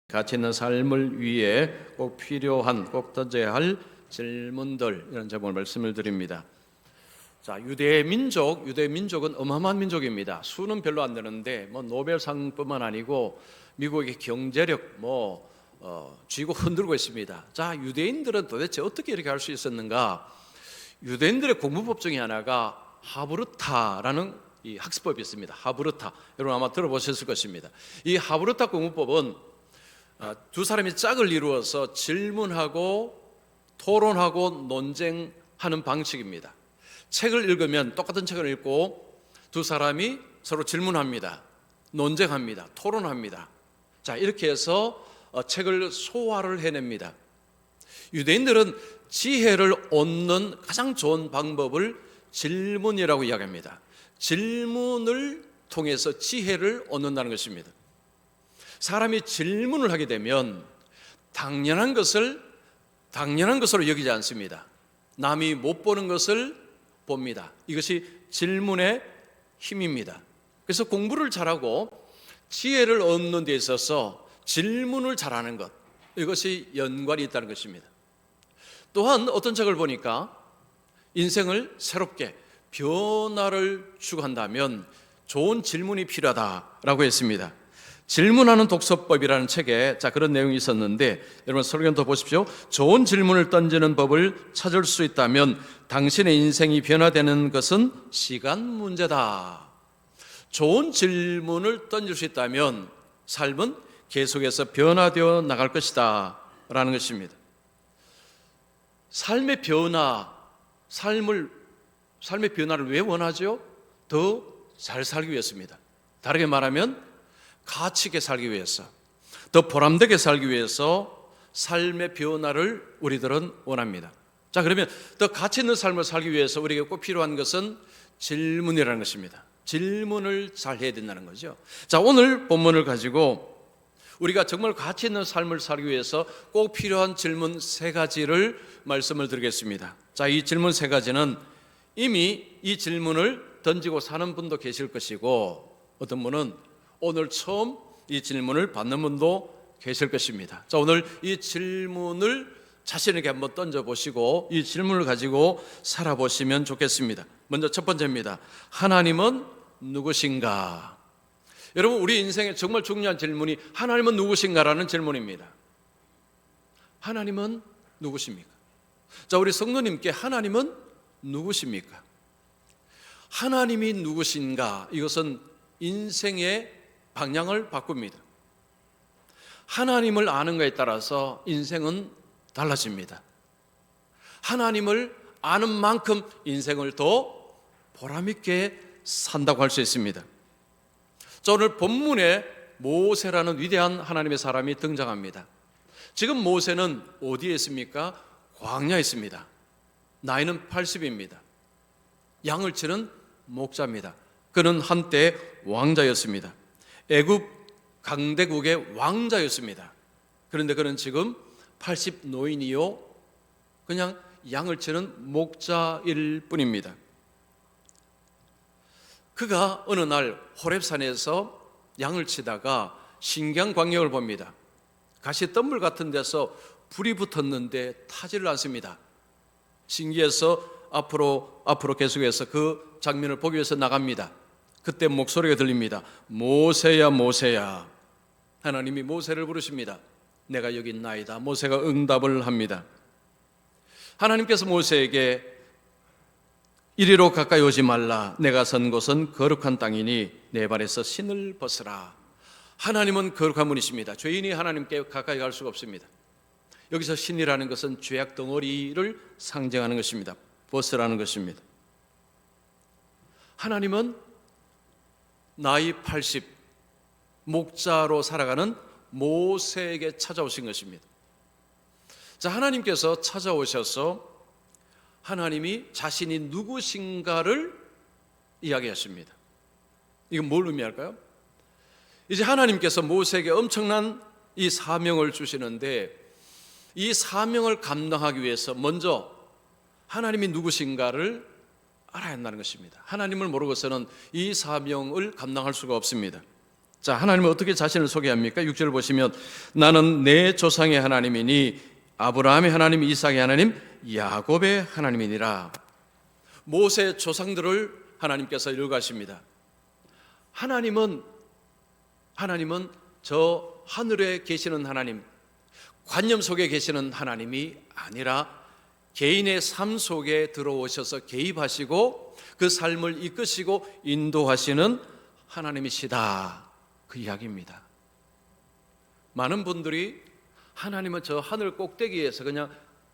가치 있는 삶을 위해 꼭 필요한, 꼭 던져야 할 질문들, 이런 제목을 말씀을 드립니다. 자, 유대 민족은 어마어마한 민족입니다. 수는 별로 안 되는데 노벨상뿐만 아니고 미국의 경제력 쥐고 흔들고 있습니다. 자, 유대인들은 도대체 어떻게 이렇게 할 수 있었는가? 유대인들의 공부법 중에 하나가 하브르타라는 이 학습법이 있습니다. 하브르타, 여러분 아마 들어보셨을 것입니다. 이 하브르타 공부법은 두 사람이 짝을 이루어서 질문하고 토론하고 논쟁하는 방식입니다. 책을 읽으면 똑같은 책을 읽고 두 사람이 서로 질문합니다. 논쟁합니다. 토론합니다. 자, 이렇게 해서 책을 소화를 해냅니다. 유대인들은 지혜를 얻는 가장 좋은 방법을 질문이라고 이야기합니다. 질문을 통해서 지혜를 얻는다는 것입니다. 사람이 질문을 하게 되면 당연한 것으로 여기지 않습니다. 남이 못 보는 것을 봅니다. 이것이 질문의 힘입니다. 그래서 공부를 잘하고 지혜를 얻는 데 있어서 질문을 잘하는 것, 이것이 연관이 있다는 것입니다. 또한 어떤 책을 보니까 인생을 새롭게 변화를 추구한다면 좋은 질문이 필요하다라고 했습니다. 질문하는 독서법이라는 책에 그런 내용이 있었는데, 여러분 설명 더 보십시오. 좋은 질문을 던지는 법을 찾을 수 있다면 당신의 인생이 변화되는 것은 시간 문제다. 좋은 질문을 던질 수 있다면 삶은 계속해서 변화되어 나갈 것이다 라는 것입니다. 삶의 변화를 왜 원하죠? 더 잘 살기 위해서입니다. 다르게 말하면 가치 있게 살기 위해서, 더 보람되게 살기 위해서 삶의 변화를 우리들은 원합니다. 자, 그러면 더 가치 있는 삶을 살기 위해서 우리에게 꼭 필요한 것은 질문이라는 것입니다. 질문을 잘 해야 된다는 거죠. 자, 오늘 본문을 가지고 우리가 정말 가치 있는 삶을 살기 위해서 꼭 필요한 질문 3가지를 말씀을 드리겠습니다. 자, 이 질문 3가지는 이미 이 질문을 던지고 사는 분도 계실 것이고, 어떤 분은 오늘 처음 이 질문을 받는 분도 계실 것입니다. 자, 오늘 이 질문을 자신에게 한번 던져보시고 이 질문을 가지고 살아보시면 좋겠습니다. 먼저 첫 번째입니다. 하나님은 누구신가? 여러분, 우리 인생에 정말 중요한 질문이 하나님은 누구신가라는 질문입니다. 하나님은 누구십니까? 자, 우리 성도님께 하나님은 누구십니까? 하나님이 누구신가? 이것은 인생의 방향을 바꿉니다. 하나님을 아는 것에 따라서 인생은 달라집니다. 하나님을 아는 만큼 인생을 더 보람있게 산다고 할 수 있습니다. 자, 오늘 본문에 모세라는 위대한 하나님의 사람이 등장합니다. 지금 모세는 어디에 있습니까? 광야에 있습니다. 나이는 80입니다. 양을 치는 목자입니다. 그는 한때 왕자였습니다. 애굽 강대국의 왕자였습니다. 그런데 그는 지금 80 노인이요, 그냥 양을 치는 목자일 뿐입니다. 그가 어느 날 호렙산에서 양을 치다가 신기한 광경을 봅니다. 가시덤불 같은 데서 불이 붙었는데 타지를 않습니다. 신기해서 앞으로 계속해서 그 장면을 보기 위해서 나갑니다. 그때 목소리가 들립니다. 모세야, 모세야. 하나님이 모세를 부르십니다. 내가 여기 있나이다. 모세가 응답을 합니다. 하나님께서 모세에게 이리로 가까이 오지 말라. 내가 선 곳은 거룩한 땅이니 내 발에서 신을 벗으라. 하나님은 거룩한 분이십니다. 죄인이 하나님께 가까이 갈 수가 없습니다. 여기서 신이라는 것은 죄악 덩어리를 상징하는 것입니다. 벗으라는 것입니다. 하나님은 나이 80 목자로 살아가는 모세에게 찾아오신 것입니다. 자, 하나님께서 찾아오셔서 하나님이 자신이 누구신가를 이야기하십니다. 이건 뭘 의미할까요? 이제 하나님께서 모세에게 엄청난 이 사명을 주시는데, 이 사명을 감당하기 위해서 먼저 하나님이 누구신가를 알아야 한다는 것입니다. 하나님을 모르고서는 이 사명을 감당할 수가 없습니다. 자, 하나님은 어떻게 자신을 소개합니까? 6절 보시면 나는 내 조상의 하나님이니 아브라함의 하나님, 이삭의 하나님, 야곱의 하나님이니라. 모세 조상들을 하나님께서 일가십니다. 하나님은 저 하늘에 계시는 하나님, 관념 속에 계시는 하나님이 아니라 개인의 삶 속에 들어오셔서 개입하시고 그 삶을 이끄시고 인도하시는 하나님이시다, 그 이야기입니다. 많은 분들이 하나님은 저 하늘 꼭대기에서 그냥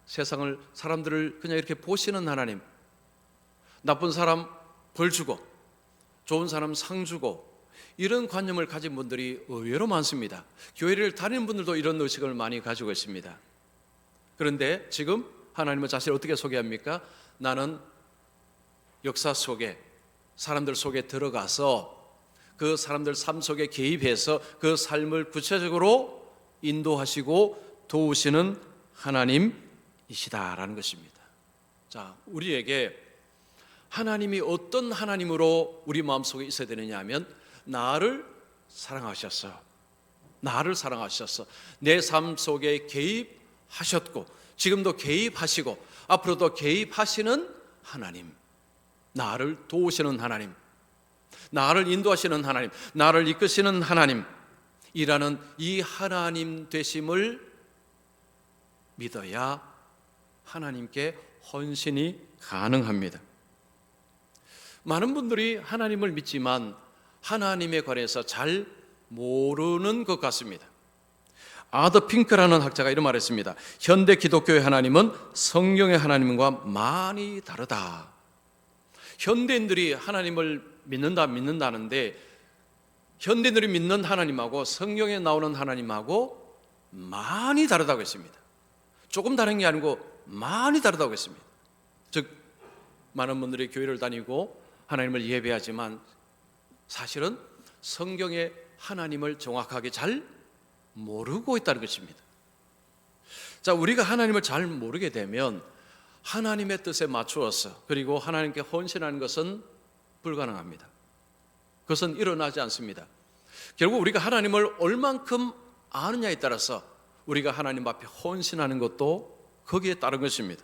세상을, 사람들을 그냥 이렇게 보시는 하나님, 나쁜 사람 벌 주고 좋은 사람 상 주고, 이런 관념을 가진 분들이 의외로 많습니다. 교회를 다니는 분들도 이런 의식을 많이 가지고 있습니다. 그런데 지금 하나님은 자신을 어떻게 소개합니까? 나는 역사 속에, 사람들 속에 들어가서 그 사람들 삶 속에 개입해서 그 삶을 구체적으로 인도하시고 도우시는 하나님이시다라는 것입니다. 자, 우리에게 하나님이 어떤 하나님으로 우리 마음속에 있어야 되느냐 하면, 나를 사랑하셨어, 내 삶 속에 개입하셨고 지금도 개입하시고 앞으로도 개입하시는 하나님, 나를 도우시는 하나님, 나를 인도하시는 하나님, 나를 이끄시는 하나님이라는 이 하나님 되심을 믿어야 하나님께 헌신이 가능합니다. 많은 분들이 하나님을 믿지만 하나님에 관해서 잘 모르는 것 같습니다. 아더 핑크라는 학자가 이런 말을 했습니다. 현대 기독교의 하나님은 성경의 하나님과 많이 다르다. 현대인들이 하나님을 믿는다는데, 현대인들이 믿는 하나님하고 성경에 나오는 하나님하고 많이 다르다고 했습니다. 조금 다른 게 아니고 많이 다르다고 했습니다. 즉, 많은 분들이 교회를 다니고 하나님을 예배하지만 사실은 성경의 하나님을 정확하게 잘 모르고 있다는 것입니다. 자, 우리가 하나님을 잘 모르게 되면 하나님의 뜻에 맞추어서, 그리고 하나님께 헌신하는 것은 불가능합니다. 그것은 일어나지 않습니다. 결국 우리가 하나님을 얼만큼 아느냐에 따라서 우리가 하나님 앞에 헌신하는 것도 거기에 따른 것입니다.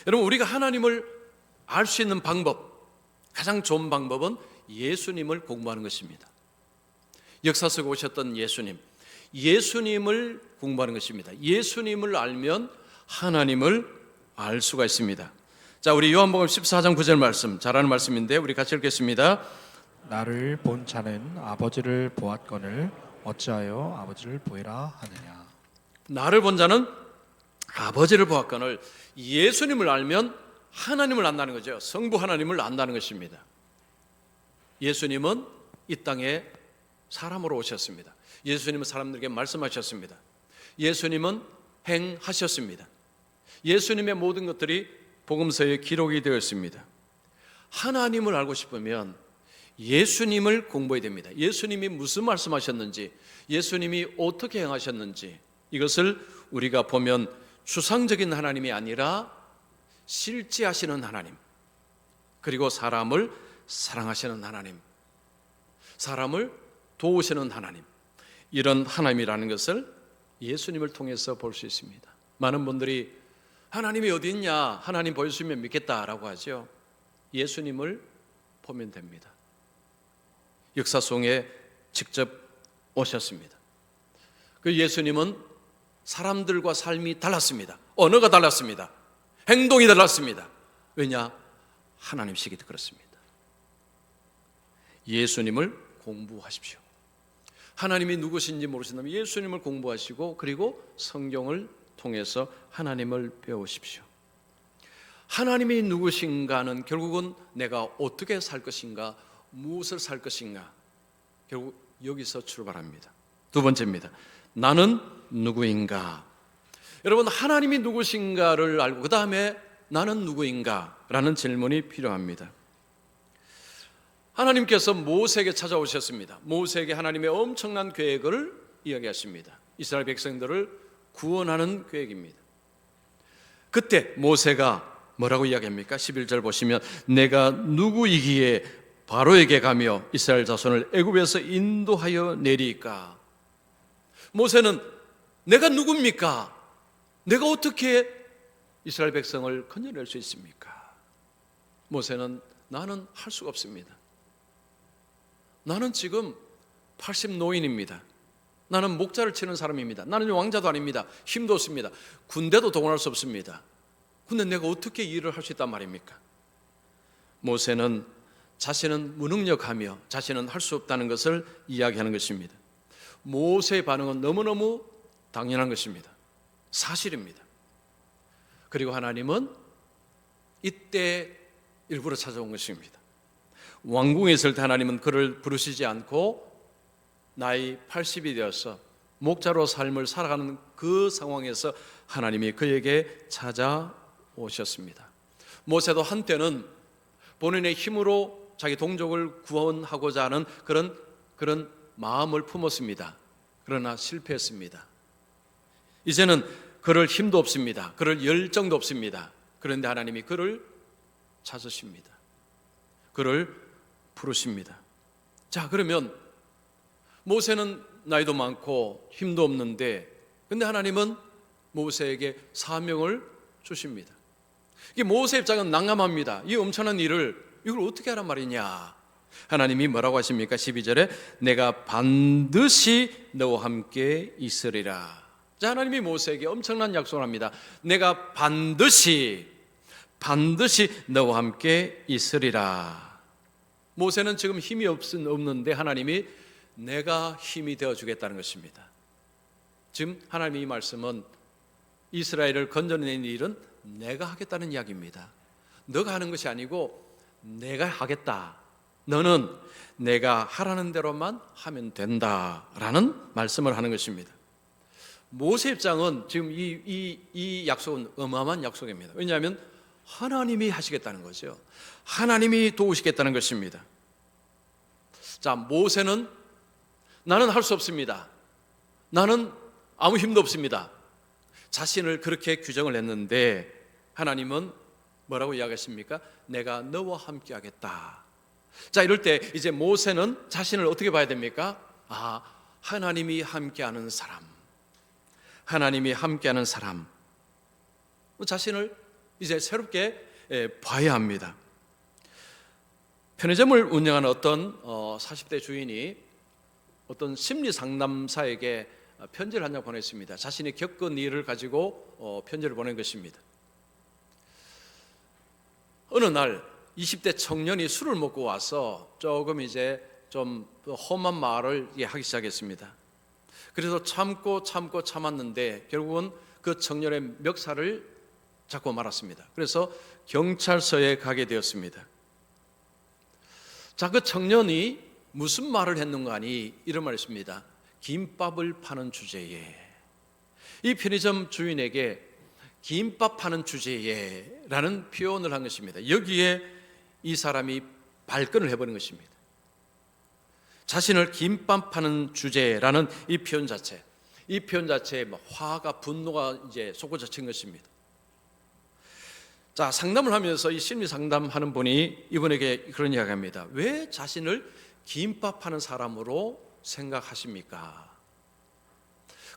여러분, 우리가 하나님을 알 수 있는 방법, 가장 좋은 방법은 예수님을 공부하는 것입니다. 역사 속에 오셨던 예수님을 공부하는 것입니다. 예수님을 알면 하나님을 알 수가 있습니다. 자, 우리 요한복음 14장 9절 말씀, 잘 아는 말씀인데 우리 같이 읽겠습니다. 나를 본 자는 아버지를 보았거늘 어찌하여 아버지를 보이라 하느냐. 나를 본 자는 아버지를 보았거늘, 예수님을 알면 하나님을 안다는 거죠. 성부 하나님을 안다는 것입니다. 예수님은 이 땅에 사람으로 오셨습니다. 예수님은 사람들에게 말씀하셨습니다. 예수님은 행하셨습니다. 예수님의 모든 것들이 복음서에 기록이 되어 있습니다. 하나님을 알고 싶으면 예수님을 공부해야 됩니다. 예수님이 무슨 말씀하셨는지, 예수님이 어떻게 행하셨는지, 이것을 우리가 보면 추상적인 하나님이 아니라 실제하시는 하나님, 그리고 사람을 사랑하시는 하나님, 사람을 도우시는 하나님, 이런 하나님이라는 것을 예수님을 통해서 볼 수 있습니다. 많은 분들이 하나님이 어디 있냐, 하나님 보여주시면 믿겠다라고 하죠. 예수님을 보면 됩니다. 역사 속에 직접 오셨습니다. 그 예수님은 사람들과 삶이 달랐습니다. 언어가 달랐습니다. 행동이 달랐습니다. 왜냐? 하나님이시기 그렇습니다. 예수님을 공부하십시오. 하나님이 누구신지 모르신다면 예수님을 공부하시고, 그리고 성경을 통해서 하나님을 배우십시오. 하나님이 누구신가는 결국은 내가 어떻게 살 것인가, 무엇을 살 것인가, 결국 여기서 출발합니다. 두 번째입니다. 나는 누구인가? 여러분, 하나님이 누구신가를 알고 그 다음에 나는 누구인가? 라는 질문이 필요합니다. 하나님께서 모세에게 찾아오셨습니다. 모세에게 하나님의 엄청난 계획을 이야기하십니다. 이스라엘 백성들을 구원하는 계획입니다. 그때 모세가 뭐라고 이야기합니까? 11절 보시면 내가 누구이기에 바로에게 가며 이스라엘 자손을 애굽에서 인도하여 내리까. 모세는 내가 누굽니까? 내가 어떻게 이스라엘 백성을 건져낼 수 있습니까? 모세는 나는 할 수가 없습니다. 나는 지금 80 노인입니다. 나는 목자를 치는 사람입니다. 나는 왕자도 아닙니다. 힘도 없습니다. 군대도 동원할 수 없습니다. 근데 내가 어떻게 일을 할 수 있단 말입니까? 모세는 자신은 무능력하며 자신은 할 수 없다는 것을 이야기하는 것입니다. 모세의 반응은 너무너무 당연한 것입니다. 사실입니다. 그리고 하나님은 이때 일부러 찾아온 것입니다. 왕궁에 있을 때 하나님은 그를 부르시지 않고 나이 80이 되어서 목자로 삶을 살아가는 그 상황에서 하나님이 그에게 찾아오셨습니다. 모세도 한때는 본인의 힘으로 자기 동족을 구원하고자 하는 그런 마음을 품었습니다. 그러나 실패했습니다. 이제는 그럴 힘도 없습니다. 그럴 열정도 없습니다. 그런데 하나님이 그를 찾으십니다. 그를 부르십니다. 자, 그러면 모세는 나이도 많고 힘도 없는데 근데 하나님은 모세에게 사명을 주십니다. 이게 모세 입장은 난감합니다. 이 엄청난 일을 이걸 어떻게 하란 말이냐. 하나님이 뭐라고 하십니까? 12절에 내가 반드시 너와 함께 있으리라. 자, 하나님이 모세에게 엄청난 약속을 합니다. 내가 반드시 너와 함께 있으리라. 모세는 지금 힘이 없는데 하나님이 내가 힘이 되어주겠다는 것입니다. 지금 하나님의 이 말씀은 이스라엘을 건져내는 일은 내가 하겠다는 이야기입니다. 너가 하는 것이 아니고 내가 하겠다. 너는 내가 하라는 대로만 하면 된다라는 말씀을 하는 것입니다. 모세 입장은 지금 이 약속은 어마어마한 약속입니다. 왜냐하면 하나님이 하시겠다는 거죠. 하나님이 도우시겠다는 것입니다. 자, 모세는 나는 할 수 없습니다. 나는 아무 힘도 없습니다. 자신을 그렇게 규정을 했는데 하나님은 뭐라고 이야기했습니까? 내가 너와 함께 하겠다. 자, 이럴 때 이제 모세는 자신을 어떻게 봐야 됩니까? 하나님이 함께하는 사람. 하나님이 함께하는 사람. 자신을 이제 새롭게 봐야 합니다. 편의점을 운영하는 어떤 40대 주인이 어떤 심리 상담사에게 편지를 한 장 보냈습니다. 자신이 겪은 일을 가지고 편지를 보낸 것입니다. 어느 날 20대 청년이 술을 먹고 와서 조금 이제 좀 험한 말을 하기 시작했습니다. 그래서 참았는데 결국은 그 청년의 멱살을 잡고 말았습니다. 그래서 경찰서에 가게 되었습니다. 자, 그 청년이 무슨 말을 했는가 하니 이런 말을 했습니다. 김밥을 파는 주제에. 이 편의점 주인에게 김밥 파는 주제에 라는 표현을 한 것입니다. 여기에 이 사람이 발끈을 해버린 것입니다. 자신을 김밥 파는 주제라는 이 표현 자체에 화가 분노가 이제 솟구쳐 것입니다. 자, 상담을 하면서 이 심리 상담하는 분이 이분에게 그런 이야기합니다. 왜 자신을 김밥 파는 사람으로 생각하십니까?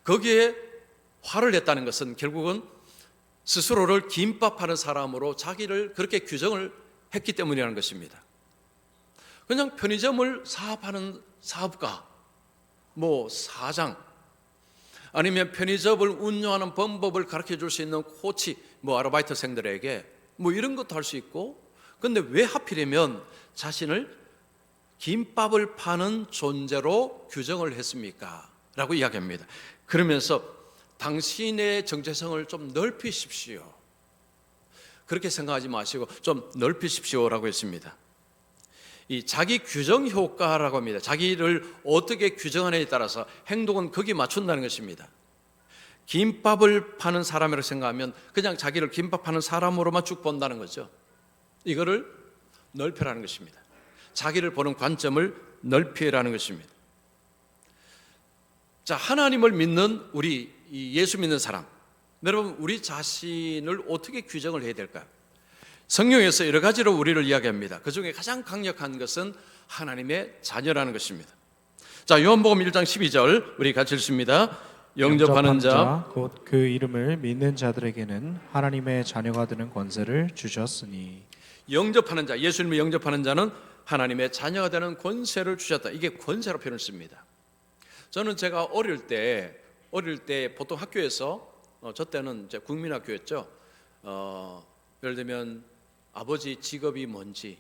거기에 화를 냈다는 것은 결국은 스스로를 김밥 파는 사람으로 자기를 그렇게 규정을 했기 때문이라는 것입니다. 그냥 편의점을 사업하는 사업가, 사장, 아니면 편의점을 운영하는 방법을 가르쳐 줄 수 있는 코치, 아르바이트생들에게 이런 것도 할 수 있고, 근데 왜 하필이면 자신을 김밥을 파는 존재로 규정을 했습니까? 라고 이야기합니다. 그러면서 당신의 정체성을 좀 넓히십시오. 그렇게 생각하지 마시고 좀 넓히십시오라고 했습니다. 이 자기 규정 효과라고 합니다. 자기를 어떻게 규정하느냐에 따라서 행동은 거기에 맞춘다는 것입니다. 김밥을 파는 사람이라고 생각하면 그냥 자기를 김밥 파는 사람으로만 쭉 본다는 거죠. 이거를 넓혀라는 것입니다. 자기를 보는 관점을 넓히라는 것입니다. 자, 하나님을 믿는 우리 예수 믿는 사람, 여러분 우리 자신을 어떻게 규정을 해야 될까요? 성경에서 여러 가지로 우리를 이야기합니다. 그 중에 가장 강력한 것은 하나님의 자녀라는 것입니다. 자, 요한복음 1장 12절 우리 같이 읽습니다. 영접하는 자 곧 그 이름을 믿는 자들에게는 하나님의 자녀가 되는 권세를 주셨으니. 영접하는 자, 예수님을 영접하는 자는 하나님의 자녀가 되는 권세를 주셨다. 이게 권세로 표현을 씁니다. 저는 제가 어릴 때 보통 학교에서 저 때는 이제 국민학교였죠. 예를 들면 아버지 직업이 뭔지,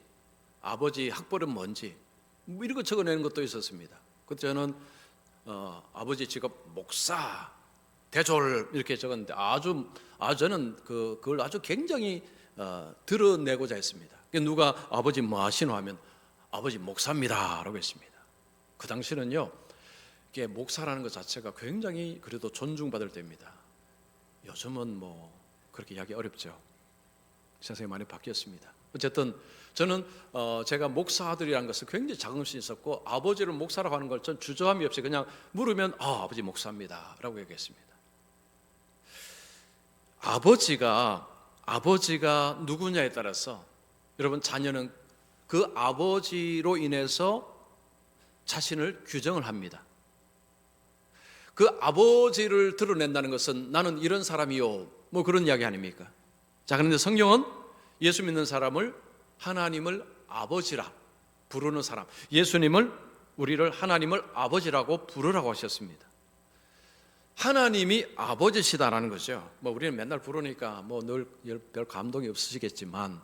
아버지 학벌은 뭔지 뭐 이런 거 적어내는 것도 있었습니다. 그때 저는 아버지 직업 목사, 대졸 이렇게 적었는데 저는 그걸 아주 굉장히 드러내고자 했습니다. 누가 아버지 뭐 하시노 하면 아버지 목사입니다라고 했습니다. 그 당시는요, 이게 목사라는 것 자체가 굉장히 그래도 존중받을 때입니다. 요즘은 뭐 그렇게 이야기 어렵죠. 세상이 많이 바뀌었습니다. 어쨌든 저는 제가 목사 아들이라는 것을 굉장히 자긍심이 있었고, 아버지를 목사라고 하는 걸 전 주저함이 없이 그냥 물으면 아버지 목사입니다 라고 얘기했습니다. 아버지가 누구냐에 따라서 여러분 자녀는 그 아버지로 인해서 자신을 규정을 합니다. 그 아버지를 드러낸다는 것은 나는 이런 사람이요 뭐 그런 이야기 아닙니까? 자, 그런데 성경은 예수 믿는 사람을 하나님을 아버지라 부르는 사람, 우리를 하나님을 아버지라고 부르라고 하셨습니다. 하나님이 아버지시다라는 거죠. 뭐 우리는 맨날 부르니까 뭐 늘 별 감동이 없으시겠지만,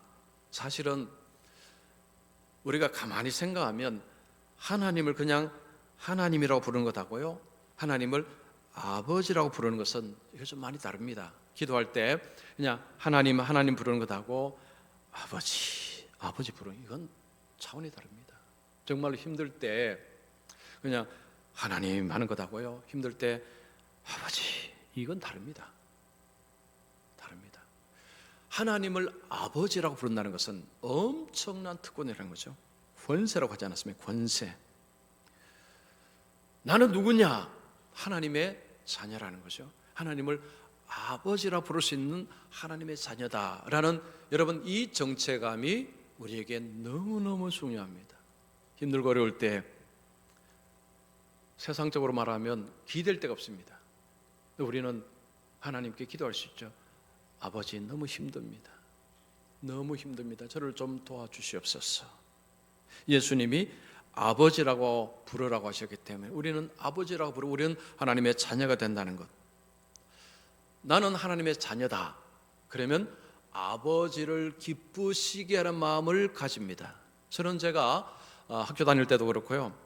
사실은 우리가 가만히 생각하면 하나님을 그냥 하나님이라고 부르는 것하고요, 하나님을 아버지라고 부르는 것은 이게 좀 많이 다릅니다. 기도할 때 그냥 하나님 부르는 것하고 아버지 부르는 이건 차원이 다릅니다. 정말 힘들 때 그냥 하나님 하는 것하고요, 힘들 때 아버지, 이건 다릅니다. 하나님을 아버지라고 부른다는 것은 엄청난 특권이라는 거죠. 권세라고 하지 않았습니까? 권세. 나는 누구냐? 하나님의 자녀라는 거죠. 하나님을 아버지라 부를 수 있는 하나님의 자녀다라는, 여러분 이 정체감이 우리에게 너무너무 중요합니다. 힘들고 어려울 때 세상적으로 말하면 기댈 데가 없습니다. 우리는 하나님께 기도할 수 있죠. 아버지, 너무 힘듭니다. 저를 좀 도와주시옵소서. 예수님이 아버지라고 부르라고 하셨기 때문에 우리는 아버지라고 부르고 우리는 하나님의 자녀가 된다는 것. 나는 하나님의 자녀다. 그러면 아버지를 기쁘시게 하는 마음을 가집니다. 저는 제가 학교 다닐 때도 그렇고요,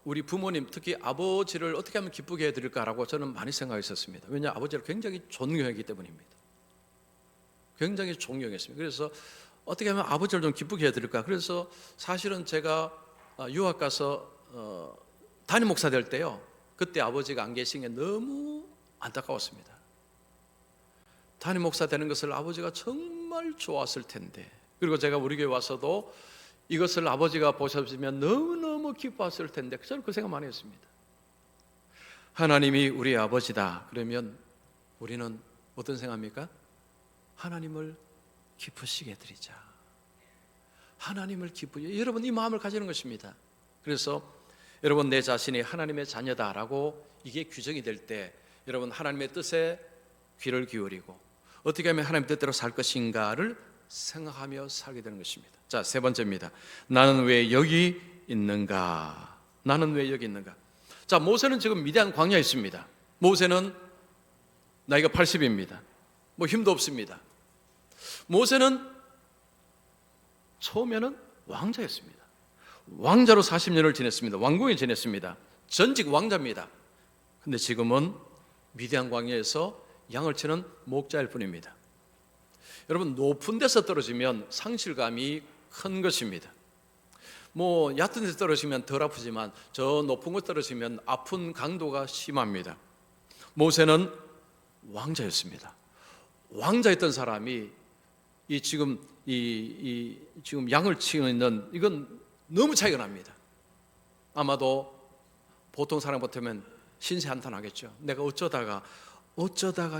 우리 부모님, 특히 아버지를 어떻게 하면 기쁘게 해드릴까라고 저는 많이 생각했었습니다. 왜냐하면 아버지를 굉장히 존경했기 때문입니다. 굉장히 존경했습니다. 그래서 어떻게 하면 아버지를 좀 기쁘게 해드릴까. 그래서 사실은 제가 유학 가서 담임 목사 될 때요, 그때 아버지가 안 계신 게 너무 안타까웠습니다. 담임 목사 되는 것을 아버지가 정말 좋았을 텐데, 그리고 제가 우리 교회 와서도 이것을 아버지가 보셨으면 너무너무 기뻐했을 텐데, 저는 그 생각 많이 했습니다. 하나님이 우리 아버지다 그러면 우리는 어떤 생각합니까? 하나님을 기쁘시게 해드리자. 하나님을 기쁘게, 여러분 이 마음을 가지는 것입니다. 그래서 여러분 내 자신이 하나님의 자녀다라고 이게 규정이 될 때, 여러분 하나님의 뜻에 귀를 기울이고 어떻게 하면 하나님의 뜻대로 살 것인가를 생각하며 살게 되는 것입니다. 자, 세 번째입니다. 나는 왜 여기 있는가? 자, 모세는 지금 미디안 광야에 있습니다. 모세는 나이가 80입니다. 뭐 힘도 없습니다. 모세는 처음에는 왕자였습니다. 왕자로 40년을 지냈습니다. 왕궁에 지냈습니다. 전직 왕자입니다. 근데 지금은 미디안 광야에서 양을 치는 목자일 뿐입니다. 여러분, 높은 데서 떨어지면 상실감이 큰 것입니다. 뭐 얕은 데서 떨어지면 덜 아프지만 저 높은 곳 떨어지면 아픈 강도가 심합니다. 모세는 왕자였습니다. 왕자였던 사람이 지금 양을 치고 있는, 이건 너무 차이가 납니다. 아마도 보통 사람 같으면 신세한탄하겠죠. 내가 어쩌다가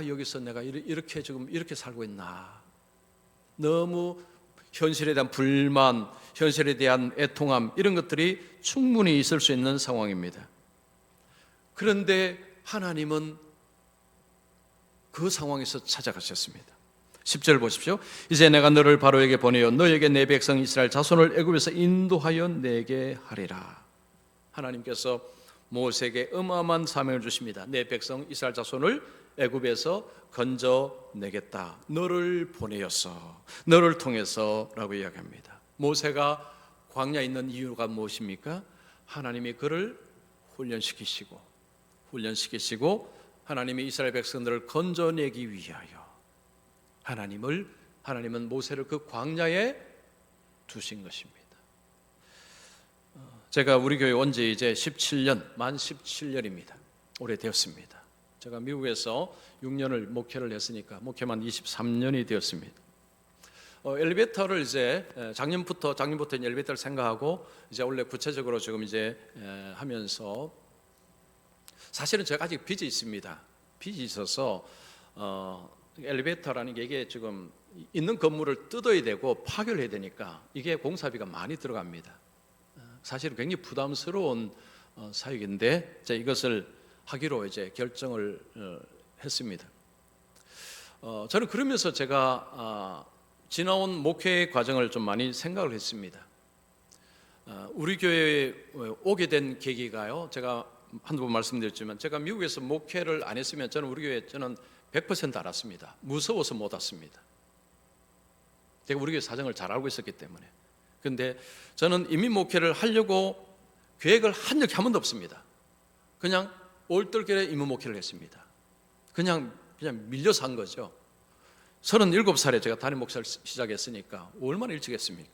여기서 내가 이렇게 지금 이렇게 살고 있나. 너무 현실에 대한 불만, 현실에 대한 애통함 이런 것들이 충분히 있을 수 있는 상황입니다. 그런데 하나님은 그 상황에서 찾아가셨습니다. 10절 보십시오. 이제 내가 너를 바로에게 보내어 너에게 내 백성 이스라엘 자손을 애굽에서 인도하여 내게 하리라. 하나님께서 모세에게 어마어마한 사명을 주십니다. 내 백성 이스라엘 자손을 애굽에서 건져내겠다. 너를 보내었어. 너를 통해서라고 이야기합니다. 모세가 광야에 있는 이유가 무엇입니까? 하나님이 그를 훈련시키시고 하나님이 이스라엘 백성들을 건져내기 위하여 하나님은 모세를 그 광야에 두신 것입니다. 제가 우리 교회 온 지 이제 17년, 만 17년입니다. 오래되었습니다. 제가 미국에서 6년을 목회를 했으니까 목회만 23년이 되었습니다. 엘리베이터를 이제 작년부터 이제 엘리베이터를 생각하고 이제 원래 구체적으로 지금 이제 하면서 사실은 제가 아직 빚이 있습니다. 빚이 있어서 엘리베이터라는 게 이게 지금 있는 건물을 뜯어야 되고 파괴를 해야 되니까 이게 공사비가 많이 들어갑니다. 사실은 굉장히 부담스러운 사역인데 제가 이것을 하기로 이제 결정을 했습니다. 저는 그러면서 제가 지나온 목회 과정을 좀 많이 생각을 했습니다. 우리 교회에 오게 된 계기가요. 제가 한두 번 말씀드렸지만 제가 미국에서 목회를 안 했으면 저는 우리 교회 저는 100% 알았습니다. 무서워서 못 왔습니다. 제가 우리 교회 사정을 잘 알고 있었기 때문에. 그런데 저는 이민 목회를 하려고 계획을 한 적이 한 번도 없습니다. 그냥 올떨결에 이민 목회를 했습니다. 그냥 밀려서 한 거죠. 37살에 제가 담임 목사를 시작했으니까 얼마나 일찍 했습니까?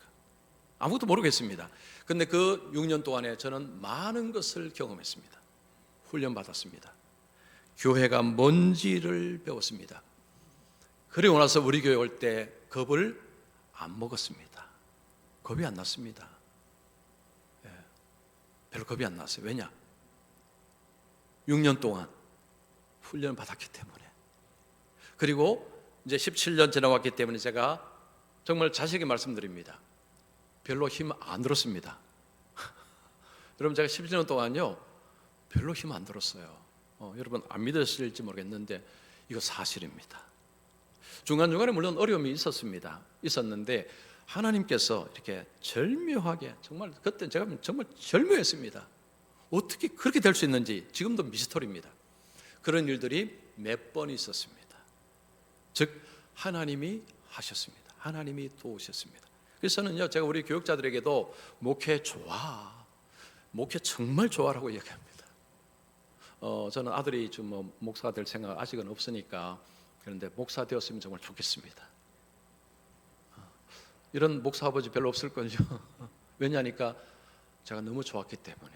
아무것도 모르겠습니다. 그런데 그 6년 동안에 저는 많은 것을 경험했습니다. 훈련받았습니다. 교회가 뭔지를 배웠습니다. 그리고 나서 우리 교회 올 때 겁을 안 먹었습니다. 겁이 안 났습니다. 별로 겁이 안 났어요. 왜냐? 6년 동안 훈련을 받았기 때문에. 그리고 이제 17년 지나왔기 때문에 제가 정말 자세하게 말씀드립니다. 별로 힘 안 들었습니다. 여러분 제가 17년 동안요 별로 힘 안 들었어요. 여러분 안 믿으실지 모르겠는데 이거 사실입니다. 중간중간에 물론 어려움이 있었는데 하나님께서 이렇게 절묘하게 정말 그때 제가 정말 절묘했습니다. 어떻게 그렇게 될 수 있는지 지금도 미스터리입니다. 그런 일들이 몇 번 있었습니다. 즉 하나님이 하셨습니다. 하나님이 도우셨습니다. 그래서 저는요 제가 우리 교육자들에게도 목회 정말 좋아라고 얘기합니다. 저는 아들이 좀 목사가 될 생각 아직은 없으니까 그런데 목사 되었으면 정말 좋겠습니다. 이런 목사 아버지 별로 없을걸요. 왜냐하니까 제가 너무 좋았기 때문에.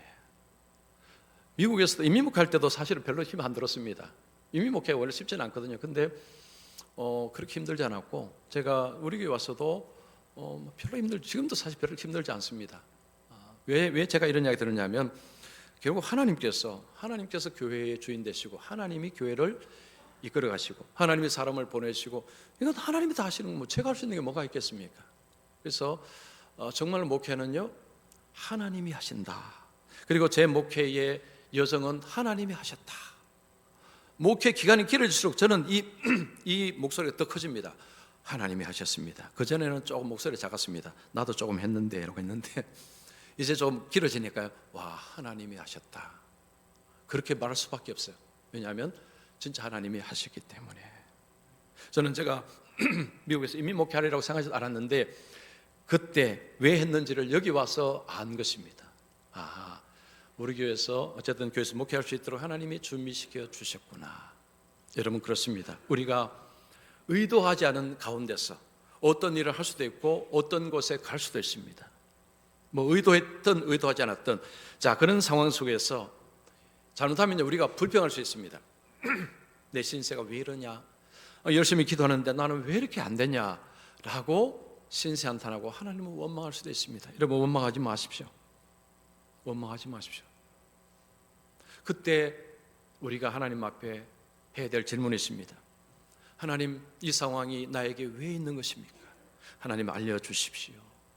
미국에서도 이민 목회할 때도 사실은 별로 힘 안 들었습니다. 이민 목회가 원래 쉽지는 않거든요. 근데 그렇게 힘들지 않았고 제가 우리 교회 와서도 별로 지금도 사실 별로 힘들지 않습니다. 왜 제가 이런 이야기 들었냐면 결국 하나님께서 교회의 주인 되시고 하나님이 교회를 이끌어 가시고 하나님이 사람을 보내시고 이건 하나님이 다 하시는 거 제가 할 수 있는 게 뭐가 있겠습니까? 그래서 정말 목회는요 하나님이 하신다. 그리고 제 목회의 여정은 하나님이 하셨다. 목회 기간이 길어질수록 저는 이 목소리가 더 커집니다. 하나님이 하셨습니다. 그전에는 조금 목소리가 작았습니다. 나도 조금 했는데 이러고 했는데 이제 좀 길어지니까요. 와 하나님이 하셨다. 그렇게 말할 수밖에 없어요. 왜냐하면 진짜 하나님이 하셨기 때문에. 저는 제가 미국에서 이민 목회하리라고 생각하지 않았는데 그때 왜 했는지를 여기 와서 안 것입니다. 우리 교회에서 어쨌든 교회에서 목회할 수 있도록 하나님이 준비시켜 주셨구나. 여러분 그렇습니다. 우리가 의도하지 않은 가운데서 어떤 일을 할 수도 있고 어떤 곳에 갈 수도 있습니다. 뭐 의도했든 의도하지 않았든 자 그런 상황 속에서 잘못하면 우리가 불평할 수 있습니다. 내 신세가 왜 이러냐? 열심히 기도하는데 나는 왜 이렇게 안 되냐라고 신세 한탄하고 하나님을 원망할 수도 있습니다. 여러분 원망하지 마십시오. 원망하지 마십시오. 그때 우리가 하나님 앞에 해야 될 질문이 있습니다. 하나님 이 상황이 나에게 왜 있는 것입니까? 하나님 알려주십시오.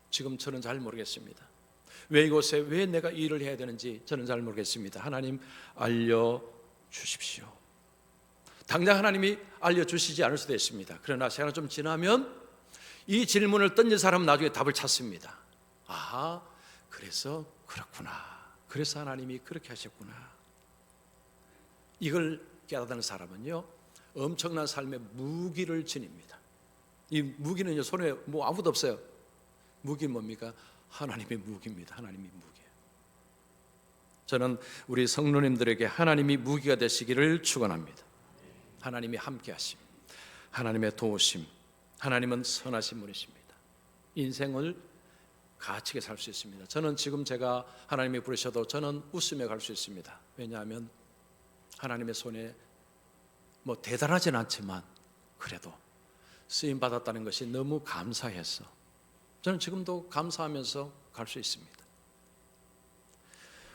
지금 저는 잘 모르겠습니다. 왜 이곳에 왜 내가 이 일을 해야 되는지 저는 잘 모르겠습니다. 하나님 알려주십시오. 당장 하나님이 알려주시지 않을 수도 있습니다. 그러나 시간이 좀 지나면 이 질문을 던진 사람은 나중에 답을 찾습니다. 아, 그래서 그렇구나. 그래서 하나님이 그렇게 하셨구나. 이걸 깨닫는 사람은요, 엄청난 삶의 무기를 지닙니다. 이 무기는 손에 뭐 아무도 없어요. 무기는 뭡니까? 하나님의 무기입니다. 하나님의 무기예요. 저는 우리 성도님들에게 하나님이 무기가 되시기를 축원합니다. 하나님이 함께 하심, 하나님의 도우심, 하나님은 선하신 분이십니다. 인생을 가치게 살 수 있습니다. 저는 지금 제가 하나님이 부르셔도 저는 웃으며 갈 수 있습니다. 왜냐하면 하나님의 손에 뭐 대단하진 않지만 그래도 쓰임 받았다는 것이 너무 감사해서 저는 지금도 감사하면서 갈 수 있습니다.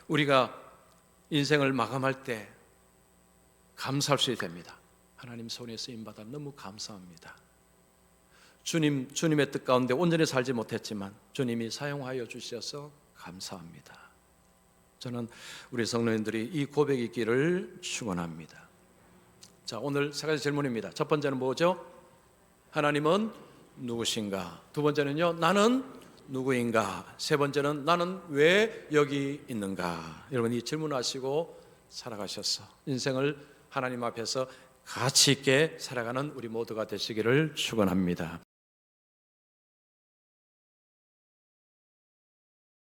우리가 인생을 마감할 때 감사할 수 있어야 됩니다. 하나님 손에 쓰임 받아 너무 감사합니다. 주님의 뜻 가운데 온전히 살지 못했지만 주님이 사용하여 주셔서 감사합니다. 저는 우리 성도님들이 이 고백이 있기를 축원합니다. 자, 오늘 세 가지 질문입니다. 첫 번째는 뭐죠? 하나님은 누구신가? 두 번째는요, 나는 누구인가? 세 번째는 나는 왜 여기 있는가? 여러분, 이 질문하시고 살아가셔서 인생을 하나님 앞에서 가치 있게 살아가는 우리 모두가 되시기를 축원합니다.